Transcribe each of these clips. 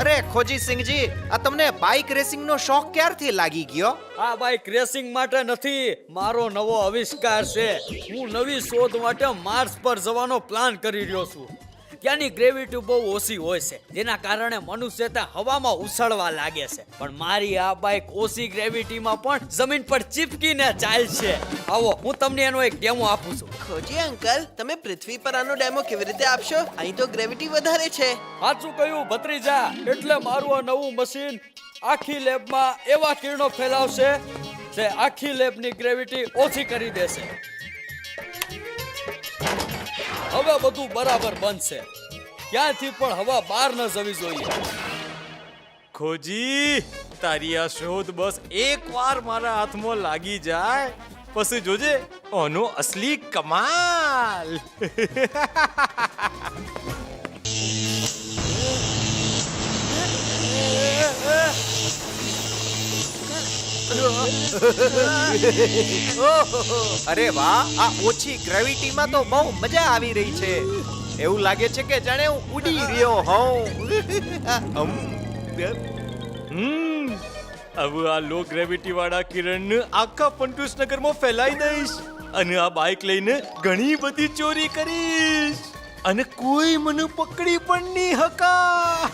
અરે ખોજી સિંહજી, આ તમને બાઇક રેસિંગ નો શોખ ક્યારથી લાગી ગયો? આ બાઇક રેસિંગ માટે નથી, મારો નવો આવિષ્કાર છે. હું નવી શોધ માટે માર્સ પર જવાનો પ્લાન કરી રહ્યો છું. ત્યાંની ગ્રેવિટી બહુ ઓછી હોય છે, જેના કારણે મનુષ્ય ત્યાં હવામાં ઉછળવા લાગે છે. પણ મારી આ બાઇક ઓછી ગ્રેવિટીમાં પણ જમીન પર ચીપકીને ચાલશે. આવો, હું તમને એનો એક ડેમો આપું છું. ખોજી અંકલ, તમે પૃથ્વી પર આનો ડેમો કેવી રીતે આપશો? અહીં તો ગ્રેવિટી વધારે છે. સાચું કહ્યું ભત્રીજા. એટલે મારું આ નવું મશીન આખી લેબમાં એવા કિરણો ફેલાવશે જે આખી લેબની ગ્રેવિટી ઓછી કરી દેશે. હવે બધું બરાબર બનશે. ક્યાંથી પણ હવા બહાર ન જવી જોઈએ. ખોજી, તારી આ શોધ બસ એકવાર મારા હાથમાં લાગી જાય પછી જોજે આનો અસલી કમાલ. અરે વાહ, આ ઓછી ગ્રેવિટીમાં તો બહુ મજા આવી રહી છે. એવું લાગે છે કે જાણે હું ઉડી રહ્યો હોઉં. હવે આ લો ગ્રેવિટી વાળા કિરણ આખા પંટુસ નગરમાં ફેલાઈ દઈશ અને આ બાઇક લઈને ઘણી બધી ચોરી કરીશ અને કોઈ મને પકડી પણ નહીં હકા.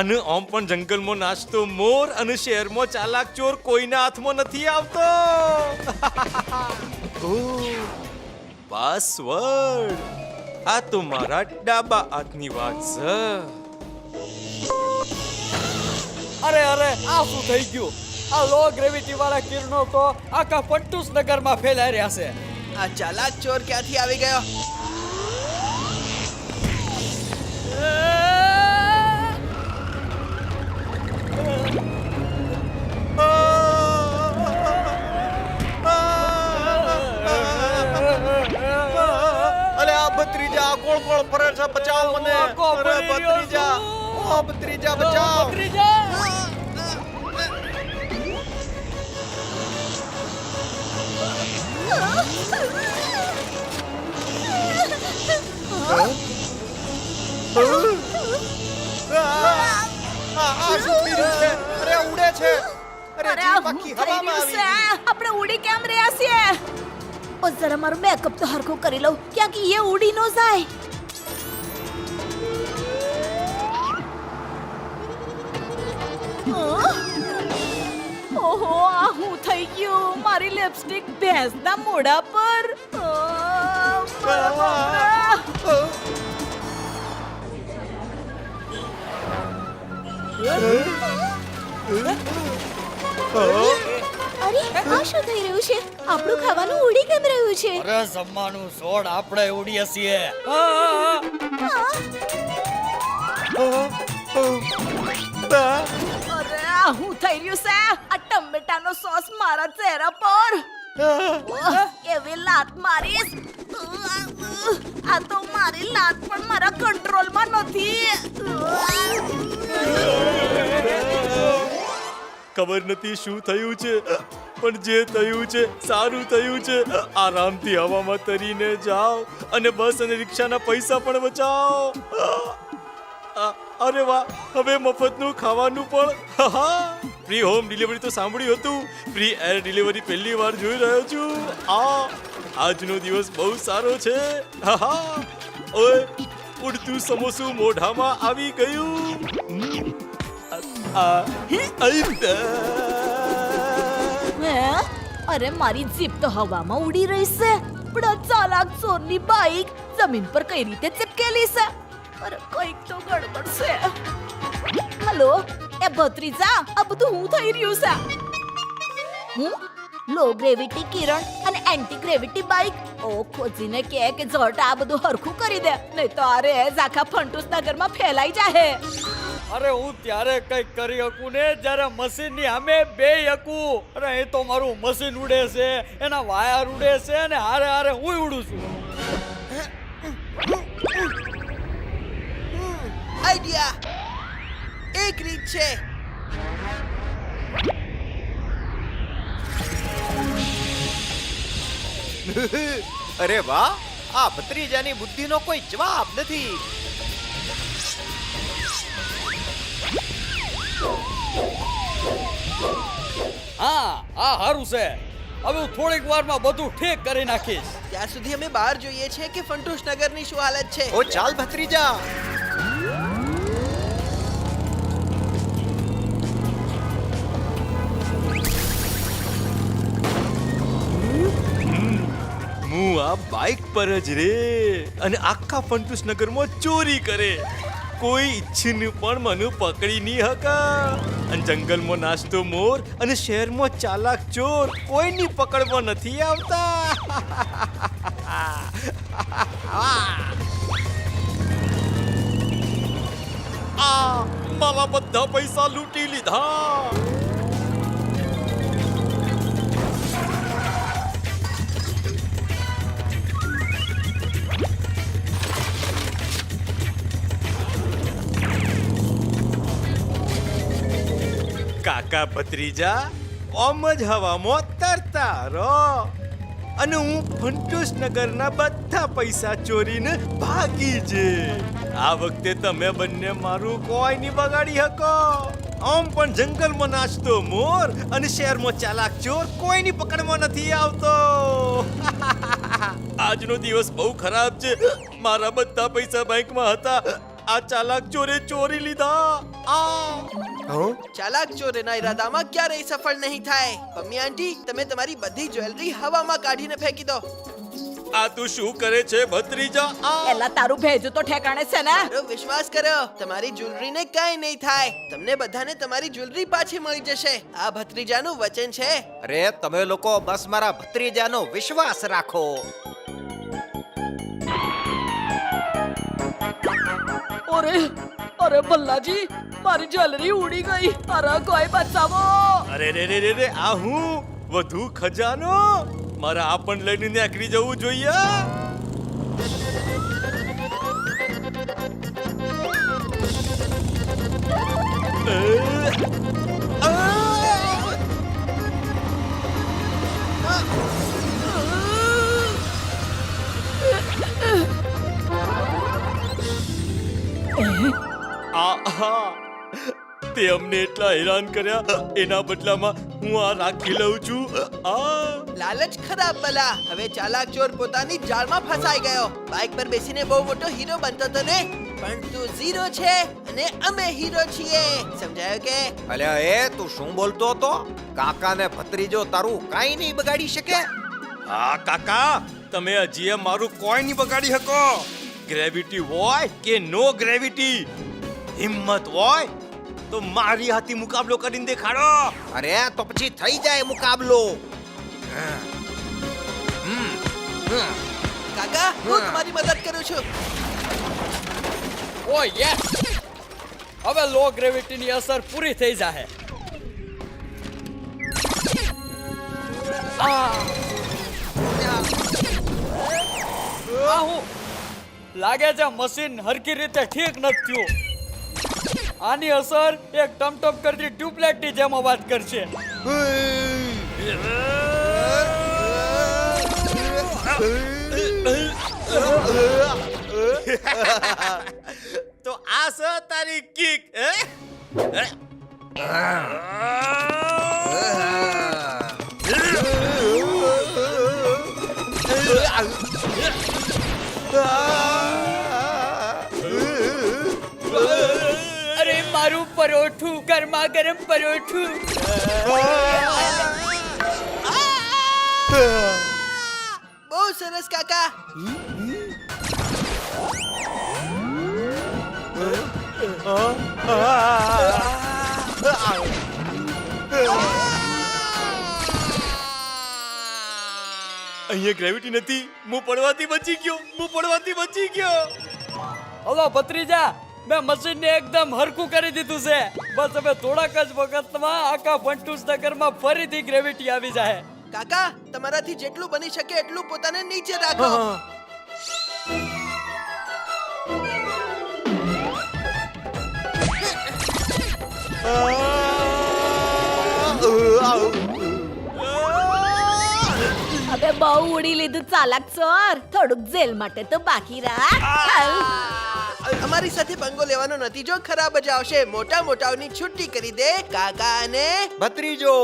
અને આમ પણ જંગલમાં નાચતો મોર અને શહેરમાં ચાલાક ચોર કોઈના હાથમાં નથી આવતો. પાસવર્ડ, આ તો મારા ડાબા હાથની વાત છે. અરે આ શું થઈ ગયું? આ લો ગ્રેવિટી વાળા કિરણો તો આખા પટ્ટુસ નગરમાં ફેલાઈ રહ્યા છે. આ ચાલાક ચોર ક્યાંથી આવી ગયો? અરે આ ભત્રીજા ગોળ ગોળ ફરે છે, બચાવ મને. અરે ભત્રીજા, ઓ ભત્રીજા બચાવ. આ શું થઈ રહ્યું છે? અરે ઉડે છે. અરે જીવ આખી હવામાં આવી ગઈ. આપણે ઉડી કેમ રહ્યા છીએ? ઓ જરા મારું બેકઅપ તો હરખું કરી લઉં, ક્યાંક એ ઉડી ન જાય. ઓહો, આ હું થઈ ગયું? મારી લિપસ્ટિક ભેંસના મોઢા પર. અરે આ શું થઈ રહ્યું છે? આપણું ખાવાનું ઉડી કેમ રહ્યું છે? અરે જમવાનું છોડ, આપણે ઉડીએ છીએ. અરે આ હું થઈ રહ્યું છે? આ ટમેટાનો સોસ મારા ચહેરા પર. એવી લાત મારીશ. આ તો મારી લાત પણ મારા કંટ્રોલમાં નથી. ખબર નથી શું થયું છે, પણ જે થયું છે સારું થયું છે. આરામથી હવામાં તરીને જાઓ અને બસ અને રિક્ષાના પૈસા પણ બચાવો. અરે વાહ, હવે મફતનું ખાવાનું પણ. ફ્રી હોમ ડિલિવરી તો સાંભળ્યું હતું, ફ્રી એર ડિલિવરી પહેલી વાર જોઈ રહ્યો છું. આજનો દિવસ બહુ સારો છે. ઓય, ઉડતું સમોસું મોઢામાં આવી ગયું. અરે મારી જીપ તો હવામાં ઉડી રહી છે, પણ આ ચાલાક ચોરની બાઈક જમીન પર કઈ રીતે ચિપકેલી છે? અરે કઈક તો ગડબડ છે. હલો એ ભત્રીજા, આ બધું હું થઈ રહ્યું છે? હું લો ગ્રેવિટી કિરણ અને એન્ટી ગ્રેવિટી બાઈક. ઓ ખોજીને કે ઝટ આ બધું હરખું કરી દે, નહીં તો આ રેઝ આખા ફંટુસ નગરમાં ફેલાઈ જાય. અરે હું ત્યારે કઈક કરી શકું ને જ્યારે મશીનની સામે બેહી શકું. અરે એ તો મારું મશીન ઉડે છે, એના વાયર ઉડે છે અને હારે હારે હું ઉડું છું. આઈડિયા! એક રીત છે. અરે વાહ, આ ભત્રીજાની બુદ્ધિનો કોઈ જવાબ નથી. હા આ હારું છે. હવે હું થોડીક વારમાં બધું ઠીક કરી નાખીશ. ત્યાં સુધી અમે બહાર જોઈએ છે કે ફંટૂસ નગરની શું હાલત છે. ઓ ચાલ ભત્રીજા. હું આ બાઇક પર જ રે અને આખા ફંટૂસ નગરમાં ચોરી કરે. કોઈ ઈચ્છીને પણ મને પકડી નહીં હકા. અને જંગલમાં નાચતો મોર અને શહેરમાં ચાલાક ચોર કોઈની પકડમાં નથી આવતા. આ મારા બધા પૈસા લૂંટી લીધા. કાકા ભત્રીજા ઓમ જ હવામાં તરતા રહો અને હું ફંટૂસ નગરના બધા પૈસા ચોરીને ભાગી જે. આ વખતે તમે બંને મારું કોઈ નહીં બગાડી શકો. આમ પણ જંગલમાં નાચતો મોર અને શહેરમાં ચાલાક ચોર કોઈની પકડમાં નથી આવતો. આજનો દિવસ બહુ ખરાબ છે. મારા બધા પૈસા બેંકમાં હતા. આ ચાલાક ચોરે ચોરી લીધા. ચાલાક ચોર એના ઈરાદામાં ક્યારેય સફળ નહીં થાય. મમ્મી આંટી તમે તમારી બધી જ્વેલરી હવામાં કાઢીને ફેંકી દો. આ તું શું કરે છે ભત્રીજા? એલા તારું ભેજું તો ઠેકાણે છે ને. મારો વિશ્વાસ કરો તમારી જ્વેલરીને કાંઈ નહીં થાય. તમને બધાને તમારી જ્વેલરી પાછી મળી જશે. આ ભત્રીજાનું વચન છે. અરે તમે લોકો બસ મારા ભત્રીજાનો વિશ્વાસ રાખો. અરે ભલ્લાજી મારી જ્વેલરી ઉડી ગઈ. અરે કોઈ બચાવો. અરે રે રે રે રે આ હું વધુ ખજાનો મારા આપણ લઈને નીકળી જવું જોઈએ. તે અમને એટલા હેરાન કર્યા એના બદલામાં હું આ રાખી લઉં છું. લાલચ ખરાબ બલા. હવે ચાલાક ચોર પોતાની જાળમાં ફસાઈ ગયો. બાઇક પર બેસીને બહુ મોટો હીરો બનતો હતો ને, પણ તું ઝીરો છે અને અમે હીરો છીએ. સમજાયો કે? અલ્યા એ તું શું બોલતો હતો? કાકા ને ભત્રીજો તારું કાઈ નહીં બગાડી શકે. હા કાકા તમે હજી મારું કોઈ નહીં બગાડી શકો. ગ્રેવિટી હોય કે નો ગ્રેવિટી, હિંમત હોય તો મારી હાથી મુકાબલો કરીને દેખાડો. અરે તો પછી થઈ જાય મુકાબલો. કાકા હું તમારી મદદ કરું છું. ઓ યસ, હવે લો ગ્રેવિટીની અસર પૂરી થઈ જાહે. હું લાગે છે મશીન હરકી રીતે ઠીક નથી થયું. આની અસર એક ટમટમ કરતી ટ્યુબલાઇટની જેમ અવાજ કરશે. તો આ છે તારી કિક. અરે મારું પરોઠું, ગરમા ગરમ પરોઠું. બહુ સરસ કાકા. અહીંયા ગ્રેવિટી નથી. હું પડવાથી બચી ગયો. હલો ભત્રીજા, મેં મશીનને એકદમ હરખું કરી દીધું છે. બસ હવે થોડાક જ વખતમાં આખા ફંટૂસ નગરમાં ફરીથી ગ્રેવિટી આવી જાય. કાકા તમારાથી જેટલું બની શકે એટલું પોતાને નીચે રાખો. હવે બહુ ઉડી લીધું ચાલાક ચોર. થોડુંક જેલ માટે તો બાકી રાખ. અમારી સાથે પંગો લેવાનો નથી. જો ખરાબ જ આવશે. મોટા મોટાઓની છુટ્ટી કરી દે કાકા અને ભત્રીજો